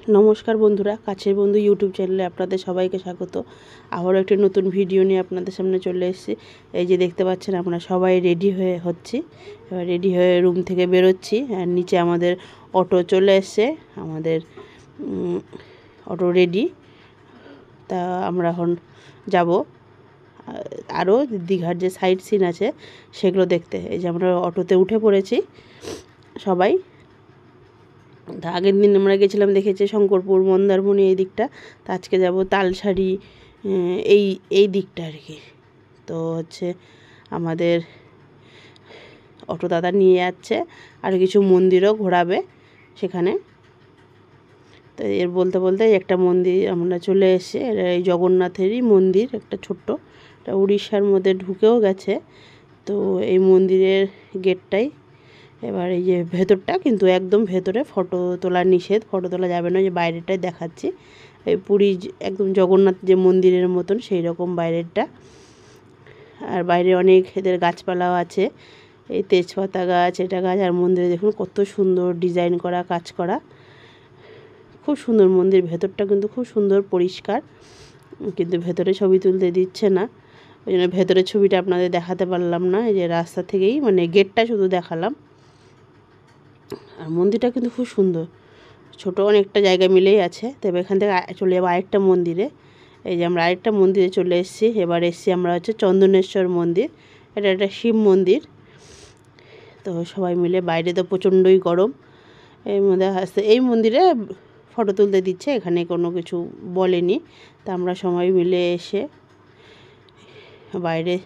নমস্কার বন্ধুরা, কাছের বন্ধু ইউটিউব চ্যানেলে আপনাদের সবাইকে স্বাগত। আবারও একটি নতুন ভিডিও নিয়ে আপনাদের সামনে চলে এসেছি। এই যে দেখতে পাচ্ছেন, আমরা সবাই রেডি হচ্ছি। এবার রেডি হয়ে রুম থেকে বেরোচ্ছি। আর নিচে আমাদের অটো চলে এসছে, আমাদের অটো রেডি। তা আমরা এখন যাব আরও দীঘার যে সাইট সিন আছে সেগুলো দেখতে। এই যে আমরা অটোতে উঠে পড়েছি সবাই। তা আগের দিন আমরা গেছিলাম, দেখেছি শঙ্করপুর, মন্দারমণি এই দিকটা। তা আজকে যাব তালসারি, এই দিকটা আর কি। তো হচ্ছে আমাদের অটো দাদা নিয়ে যাচ্ছে, আর কিছু মন্দিরও ঘোরাবে সেখানে। তো এর বলতে বলতে একটা মন্দির আমরা চলে এসেছি। এই জগন্নাথেরই মন্দির, একটা ছোট্ট, এটা উড়িষ্যার মধ্যে ঢুকেও গেছে। তো এই মন্দিরের গেটটাই, এবার এই যে ভেতরটা কিন্তু একদম ভেতরে ফটো তোলা নিষেধ, ফটো তোলা যাবে না। যে বাইরেটাই দেখাচ্ছি, এই পুরী একদম জগন্নাথ যে মন্দিরের মতন সেই রকম বাইরেরটা। আর বাইরে অনেক এদের গাছপালাও আছে, এই তেজপাতা গাছ, এটা গাছ। আর মন্দিরে দেখুন কত সুন্দর ডিজাইন করা, কাজ করা, খুব সুন্দর মন্দির। ভেতরটা কিন্তু খুব সুন্দর, পরিষ্কার, কিন্তু ভেতরে ছবি তুলতে দিচ্ছে না, ওই জন্য ভেতরের ছবিটা আপনাদের দেখাতে পারলাম না। এই যে রাস্তা থেকেই মানে গেটটা শুধু দেখালাম। আর মন্দিরটা কিন্তু খুব সুন্দর, ছোট অনেকটা জায়গা মিলেই আছে। তবে এখান থেকে চলে যাবো আরেকটা মন্দিরে। এই যে আমরা আরেকটা মন্দিরে চলে এসেছি। এবার এসেছি আমরা হচ্ছে চন্দনেশ্বর মন্দির, এটা একটা শিব মন্দির। তো সবাই মিলে, বাইরে তো প্রচণ্ডই গরম, এর মধ্যে আসতে এই মন্দিরে ফটো তুলতে দিচ্ছে, এখানে কোনো কিছু বলেনি। তা আমরা সবাই মিলে এসে বাইরে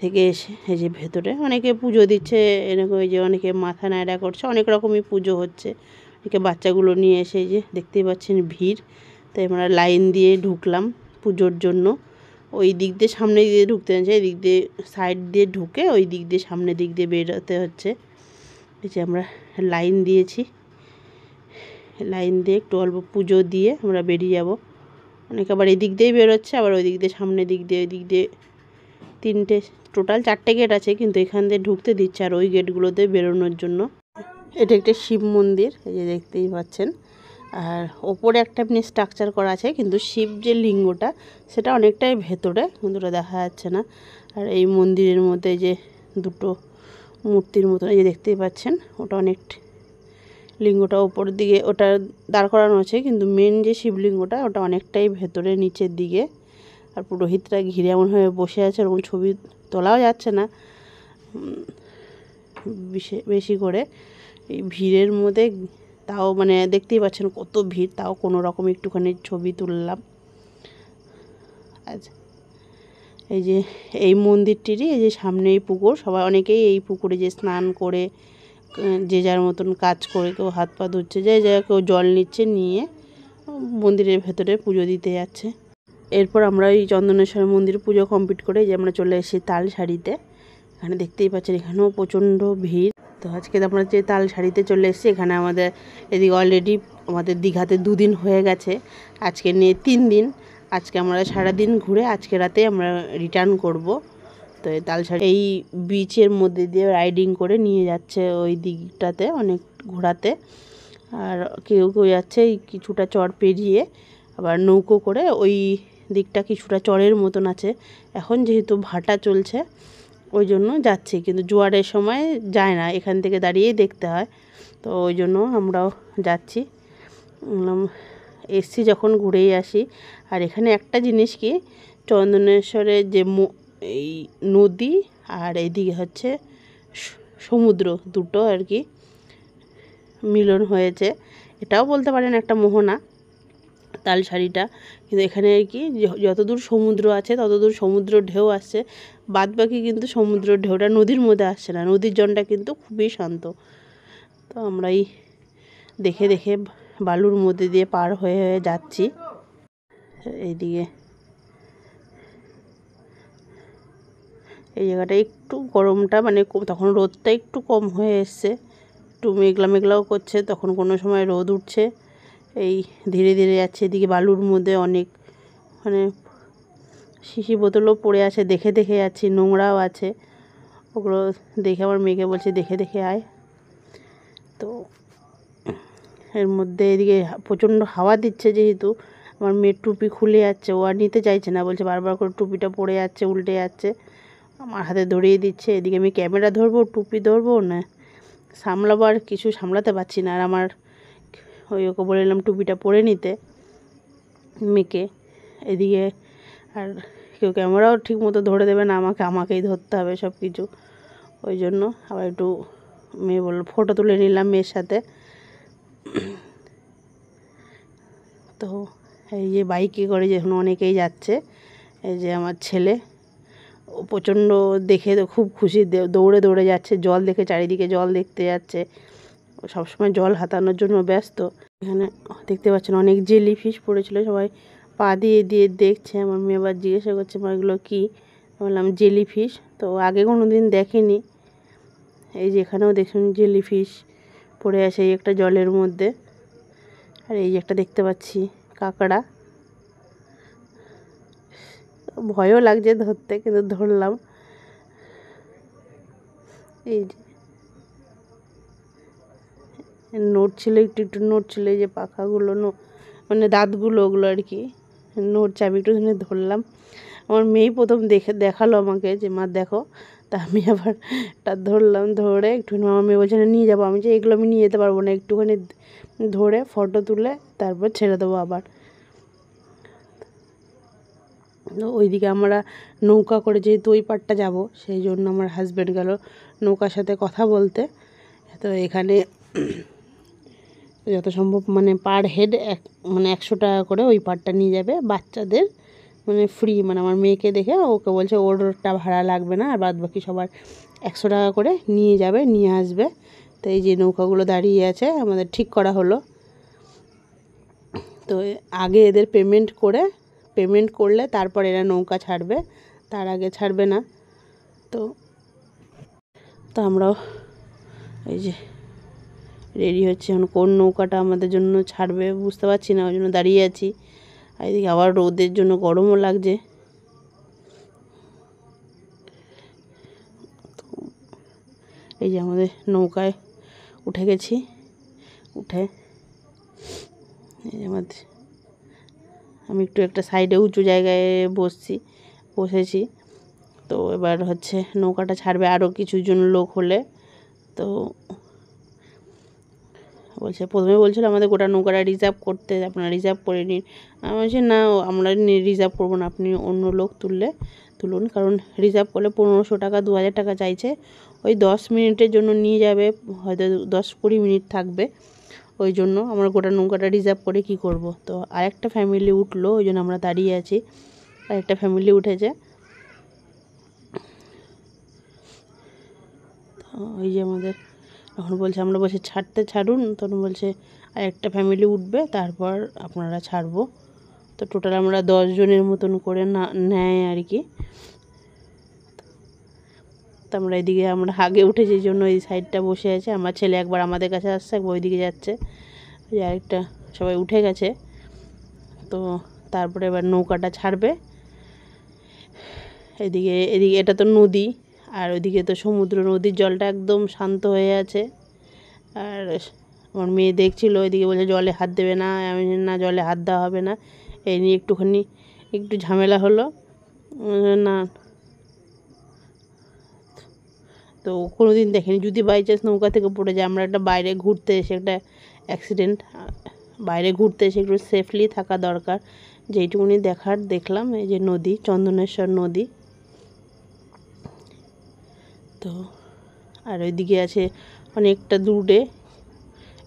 থেকে এসে এই যে ভেতরে অনেকে পুজো দিচ্ছে, এরকম এই যে অনেকে মাথা নাড়া করছে, অনেক রকমই পুজো হচ্ছে। অনেকে বাচ্চাগুলো নিয়ে এসে, এই যে দেখতেই পাচ্ছেন ভিড়। তাই আমরা লাইন দিয়ে ঢুকলাম পুজোর জন্য। ওই দিক দিয়ে সামনে দিয়ে ঢুকতে হচ্ছে, এই দিক দিয়ে সাইড দিয়ে ঢুকে ওই দিক দিয়ে সামনের দিক দিয়ে বেরোতে হচ্ছে। এই যে আমরা লাইন দিয়েছি, লাইন দিয়ে একটু অল্প পুজো দিয়ে আমরা বেরিয়ে যাব। অনেকে আবার এই দিক দিয়েই বেরোচ্ছে, আবার ওই দিক দিয়ে সামনের দিক দিয়ে, ওই দিক দিয়ে তিনটে, টোটাল 4টে গেট আছে, কিন্তু এখান দিয়ে ঢুকতে দিচ্ছে আর ওই গেটগুলোতে বেরোনোর জন্য। এটা একটা শিব মন্দির, এই যে দেখতেই পাচ্ছেন। আর ওপরে একটা এমনি স্ট্রাকচার করা আছে, কিন্তু শিব যে লিঙ্গটা সেটা অনেকটাই ভেতরে, কিন্তু ওটা দেখা যাচ্ছে না। আর এই মন্দিরের মধ্যে যে দুটো মূর্তির মতন, এই যে দেখতেই পাচ্ছেন, ওটা অনেক, লিঙ্গটা ওপর দিকে ওটা দাঁড় করানো আছে, কিন্তু মেন যে শিবলিঙ্গটা ওটা অনেকটাই ভেতরে নিচের দিকে। আর পুরোহিতরা ঘিরে এমনভাবে বসে আছে, ওরকম ছবি তোলাও যাচ্ছে না বেশি করে এই ভিড়ের মধ্যে। তাও মানে দেখতেই পাচ্ছেন কত ভিড়, তাও কোনো রকম একটুখানি ছবি তুললাম। আচ্ছা, এই যে এই মন্দিরটিরই এই যে সামনেই পুকুর, সবাই অনেকেই এই পুকুরে যে স্নান করে যে যার মতন কাজ করে, কেউ হাত পা ধুচ্ছে, যে কেউ জল নিচ্ছে, নিয়ে মন্দিরের ভেতরে পুজো দিতে যাচ্ছে। এরপর আমরা এই চন্দনেশ্বর মন্দির পুজো কমপ্লিট করে যে আমরা চলে এসেছি তালসারিতে। এখানে দেখতেই পাচ্ছেন, এখানেও প্রচণ্ড ভিড়। তো আজকে আমরা যে তালসারিতে চলে এসেছি, এখানে আমাদের এদিকে অলরেডি আমাদের দীঘাতে 2 দিন হয়ে গেছে, আজকে নিয়ে 3 দিন। আজকে আমরা সারাদিন ঘুরে আজকে রাতে আমরা রিটার্ন করব। তো এই তালসারি এই বিচের মধ্যে দিয়ে রাইডিং করে নিয়ে যাচ্ছে ওই দিকটাতে অনেক ঘোরাতে। আর কেউ কেউ যাচ্ছে এই কিছুটা চর পেরিয়ে, আবার নৌকো করে ওই দিকটা কিছুটা চরের মতন আছে। এখন যেহেতু ভাটা চলছে ওই জন্য যাচ্ছি, কিন্তু জোয়ারের সময় যায় না, এখান থেকে দাঁড়িয়েই দেখতে হয়। তো ওই জন্য আমরাও যাচ্ছি, এসছি যখন ঘুরেই আসি। আর এখানে একটা জিনিস কি, চন্দনেশ্বরের যে এই নদী আর এইদিকে হচ্ছে সমুদ্র, দুটো আর কি মিলন হয়েছে, এটাও বলতে পারেন একটা মোহনা তালসারিটা। কিন্তু এখানে আর কি যতদূর সমুদ্র আছে ততদূর সমুদ্র ঢেউ আসছে, বাদ বাকি কিন্তু সমুদ্র ঢেউটা নদীর মধ্যে আসছে না, নদীর জলটা কিন্তু খুবই শান্ত। তো আমরাই দেখে দেখে বালুর মধ্যে দিয়ে পার হয়ে হয়ে যাচ্ছি। এইদিকে এই জায়গাটা একটু গরমটা মানে তখন রোদটা একটু কম হয়ে এসছে, একটু মেঘলা মেঘলাও করছে, তখন কোনো সময় রোদ উঠছে, এই ধীরে ধীরে যাচ্ছে। এদিকে বালুর মধ্যে অনেক মানে শিশি বোতলও পড়ে আছে, দেখে দেখে যাচ্ছি, নোংরাও আছে, ওগুলো দেখে আমার মেয়েকে বলছি দেখে দেখে আয়। তো এর মধ্যে এদিকে প্রচণ্ড হাওয়া দিচ্ছে, যেহেতু আমার মেয়ের টুপি খুলে যাচ্ছে, ও আর নিতে চাইছে না, বলছে বারবার করে টুপিটা পড়ে যাচ্ছে, উল্টে যাচ্ছে, আমার হাতে ধরিয়ে দিচ্ছে। এদিকে আমি ক্যামেরা ধরবো, টুপি ধরবো না সামলাবো, আর কিছু সামলাতে পারছি না। আর আমার ওকে বলে এলাম টুপিটা পরে নিতে মেয়েকে। এদিকে আর কেউ ক্যামেরাও ঠিক মতো ধরে দেবে না, আমাকেই ধরতে হবে সব কিছু। ওই জন্য আবার একটু মেয়ে বললো ফটো তুলে নিলাম মেয়ের সাথে। তো এই যে বাইকে করে যখন অনেকেই যাচ্ছে, এই যে আমার ছেলে, ও প্রচণ্ড দেখে তো খুব খুশি, দৌড়ে দৌড়ে যাচ্ছে, জল দেখে চারিদিকে জল দেখতে যাচ্ছে, ও সবসময় জল হাতানোর জন্য ব্যস্ত। এখানে দেখতে পাচ্ছেন অনেক জেলি ফিশ পড়েছিল, সবাই পা দিয়ে দিয়ে দেখছে। আমার মেয়ে আবার জিজ্ঞাসা করছে মা এগুলো কী, বললাম জেলি ফিশ, তো আগে কোনো দিন দেখেনি। এই যে এখানেও দেখুন জেলি ফিশ পড়ে আছে এই একটা জলের মধ্যে। আর এই যে একটা দেখতে পাচ্ছি কাঁকড়া, ভয়ও লাগছে ধরতে, কিন্তু ধরলাম। এই যে নড়ছিল, একটু একটু নড়ছিল, এই যে পাখাগুলো মানে দাঁতগুলো ওগুলো আর কি নড়ছে, আমি একটু ধরলাম। আমার মেয়েই প্রথম দেখালো আমাকে যে মা দেখো, তা আমি আবার এটা ধরলাম, ধরে একটুখানি আমার মেয়ে বলছে না নিয়ে যাবো, আমি যে এগুলো আমি নিয়ে যেতে পারবো না, একটুখানি ধরে ফটো তুলে তারপর ছেড়ে দেবো আবার। ওইদিকে আমরা নৌকা করে যেহেতু ওই পাড়টা যাব, সেই জন্য আমার হাজব্যান্ড গেল নৌকার সাথে কথা বলতে। তো এখানে যত সম্ভব মানে পার হেড মানে 100 টাকা করে ওই পাড়টা নিয়ে যাবে বাচ্চাদের, মানে ফ্রি, মানে আমার মেয়েকে দেখে ওকে বলছে ওরটা ভাড়া লাগবে না, আর বাদ বাকি সবার 100 টাকা করে নিয়ে যাবে, নিয়ে আসবে। তো এই যে নৌকাগুলো দাঁড়িয়ে আছে, আমাদের ঠিক করা হলো। তো আগে এদের পেমেন্ট করলে তারপর এরা নৌকা ছাড়বে, তার আগে ছাড়বে না। তো তো আমরাও এই যে রেডি হচ্ছে, এখন কোন নৌকাটা আমাদের জন্য ছাড়বে বুঝতে পারছি না, ওই জন্য দাঁড়িয়ে আছি। আর এদিকে আবার রোদের জন্য গরমও লাগছে। এই যে আমাদের নৌকায় উঠে গেছি, উঠে এই যে আমি একটু একটা সাইডে উঁচু জায়গায় বসেছি। তো এবার হচ্ছে নৌকাটা ছাড়বে আরও কিছুজন লোক হলে। তো প্রথমে বলছিল আমাদের গোটা নৌকাটা রিজার্ভ করতে, আপনারা রিজার্ভ করে নিন। আমি বলছি না, আমরা রিজার্ভ করবো না, আপনি অন্য লোক তুলুন, কারণ রিজার্ভ করলে 1500 টাকা 2000 টাকা চাইছে। ওই 10 মিনিটের জন্য নিয়ে যাবে, হয়তো 10-20 মিনিট থাকবে, ওই জন্য আমরা গোটা নৌকাটা রিজার্ভ করে কি করব। তো আরেকটা ফ্যামিলি উঠলো, ওই জন্য আমরা দাঁড়িয়ে আছি, আরেকটা ফ্যামিলি উঠেছে। তো ওই যে আমাদের এখন বলছে, আমরা বলছি ছাড়ুন, তখন বলছে আর একটা ফ্যামিলি উঠবে তারপর আপনারা ছাড়বো। তো টোটাল আমরা 10 জনের মতন করে নেয় আর কি। তো আমরা এদিকে আমরা আগে উঠেছি, এই জন্য এই সাইডটা বসে আছে। আমার ছেলে একবার আমাদের কাছে আসছে, একবার ওইদিকে যাচ্ছে, ওই আরেকটা সবাই উঠে গেছে। তো তারপরে এবার নৌকাটা ছাড়বে। এদিকে এটা তো নদী, আর ওইদিকে তো সমুদ্র, নদীর জলটা একদম শান্ত হয়ে আছে। আর আমার মেয়ে দেখছিল, ওইদিকে বলছে জলে হাত দেবে না, আমি না জলে হাত দেওয়া হবে না, এই নিয়ে একটু ঝামেলা হলো না। তো কোনো দিন দেখেনি, যদি বাই চান্স নৌকা থেকে পড়ে যায়, আমরা একটা বাইরে ঘুরতে এসে একটা অ্যাক্সিডেন্ট, বাইরে ঘুরতে এসে একটু সেফলি থাকা দরকার, যেইটুকুনি দেখলাম। এই যে নদী, চন্দনেশ্বর নদী। তো আর ওইদিকে আছে অনেকটা দূরে,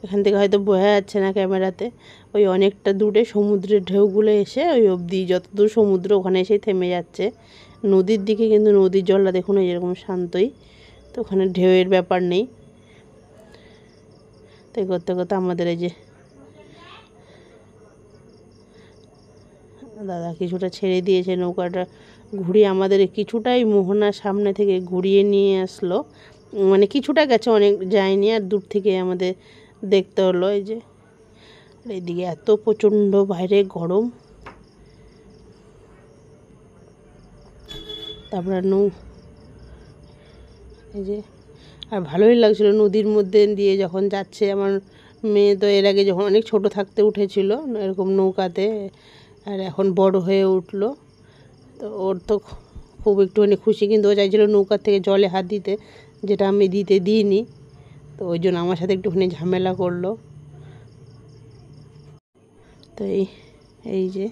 এখান থেকে হয়তো বোঝা যাচ্ছে না ক্যামেরাতে, ওই অনেকটা দূরে সমুদ্রের ঢেউগুলো এসে ওই অবধি, যতদূর সমুদ্র ওখানে এসেই থেমে যাচ্ছে নদীর দিকে, কিন্তু নদীর জলটা দেখুন এরকম শান্তই, তো ওখানে ঢেউয়ের ব্যাপার নেই। তাই করতে করতে আমাদের এই যে দাদা কিছুটা ছেড়ে দিয়েছে, নৌকাটা ঘুরিয়ে আমাদের কিছুটাই মোহনার সামনে থেকে ঘুরিয়ে নিয়ে আসলো, মানে কিছুটা গেছে, অনেক যায়নি, আর দূর থেকে আমাদের দেখতে হলো। এই যে এইদিকে এত প্রচণ্ড বাইরে গরম, তারপরে এই যে আর ভালোই লাগছিলো নদীর মধ্যে দিয়ে যখন যাচ্ছে, আমার মেয়ে তো এর আগে যখন অনেক ছোট থাকতে উঠেছিল এরকম নৌকাতে, আর এখন বড় হয়ে উঠলো। তো ওর তো খুব একটুখানি খুশি, কিন্তু ও চাইছিল নৌকার থেকে জলে হাত দিতে, যেটা আমি দিতে দিইনি। তো ওই জন্য আমার সাথে একটুখানি ঝামেলা করলো। তো এই যে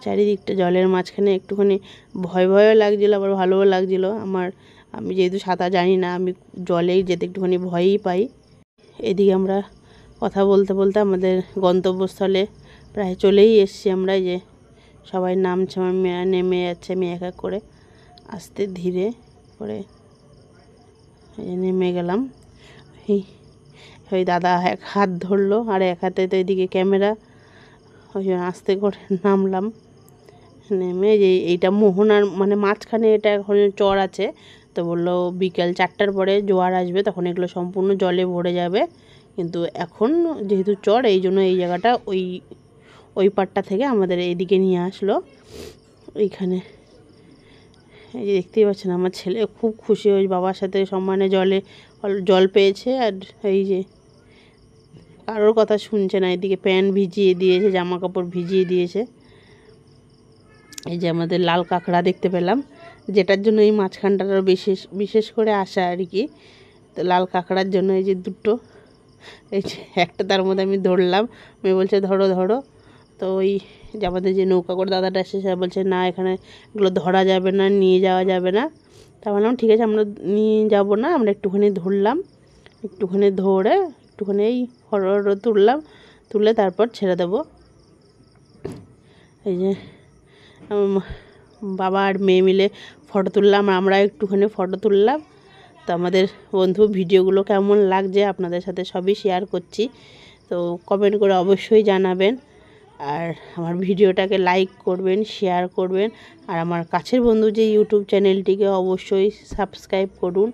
চারিদিকটা জলের মাঝখানে একটুখানি ভয় ভয়ও লাগছিলো, আবার ভালোও লাগছিলো আমি যেহেতু সাঁতার জানি না, আমি জলেই যেতে একটুখানি ভয়ই পাই। এদিকে আমরা কথা বলতে বলতে আমাদের গন্তব্যস্থলে প্রায় চলেই এসেছি আমরা। যে সবাই নামছে, আমার মেয়ে নেমে যাচ্ছে, আমি এক এক করে আস্তে ধীরে করে নেমে গেলাম। ওই দাদা এক হাত ধরলো আর এক হাতে তো এদিকে ক্যামেরা, ওই জন্য আস্তে করে নামলাম। নেমে যে এইটা মোহনার মানে মাঝখানে এটা এখন চর আছে। তো বললো বিকেল 4টার পরে জোয়ার আসবে, তখন এগুলো সম্পূর্ণ জলে ভরে যাবে। কিন্তু এখন যেহেতু চর, এই জন্য এই জায়গাটা ওই পাড়টা থেকে আমাদের এইদিকে নিয়ে আসলো। এইখানে এই যে দেখতেই পাচ্ছেন, আমার ছেলে খুব খুশি, ওই বাবার সাথে সম্মানে জল পেয়েছে। আর এই যে কারোর কথা শুনছে না, এদিকে প্যান্ট ভিজিয়ে দিয়েছে, জামা কাপড় ভিজিয়ে দিয়েছে। এই যে আমাদের লাল কাঁকড়া দেখতে পেলাম, যেটার জন্য এই মাঝখানটার বিশেষ করে আসা আর কি। তো লাল কাঁকড়ার জন্য এই যে দুটো, এই যে একটা তার মধ্যে আমি ধরলাম, মেয়ে বলছে ধরো ধরো। তো ওই যে আমাদের যে নৌকা করে দাদাটা এসে সে বলছে না, এখানে এগুলো ধরা যাবে না, নিয়ে যাওয়া যাবে না। তা বললাম ঠিক আছে, আমরা নিয়ে যাব না, আমরা একটুখানি ধরলাম, একটুখানি ধরে একটুখানি এই হড় তুলে তারপর ছেড়ে দেবো। এই যে বাবা আর মেয়ে মিলে ফটো তুললাম, আমরা একটুখানি ফটো তুললাম। তো আমাদের বন্ধু ভিডিওগুলো কেমন লাগছে আপনাদের সাথে সবই শেয়ার করছি, তো কমেন্ট করে অবশ্যই জানাবেন। আর আমার ভিডিওটাকে লাইক করবেন, শেয়ার করবেন। আর আমার কাছের বন্ধু যে ইউটিউব চ্যানেলটিকে অবশ্যই সাবস্ক্রাইব করুন,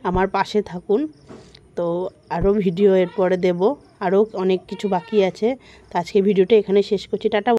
আমার পাশে থাকুন। তো আরও ভিডিও এরপরে দেব, আরও অনেক কিছু বাকি আছে। তো আজকে ভিডিওটা এখানে শেষ করছি, টাটা।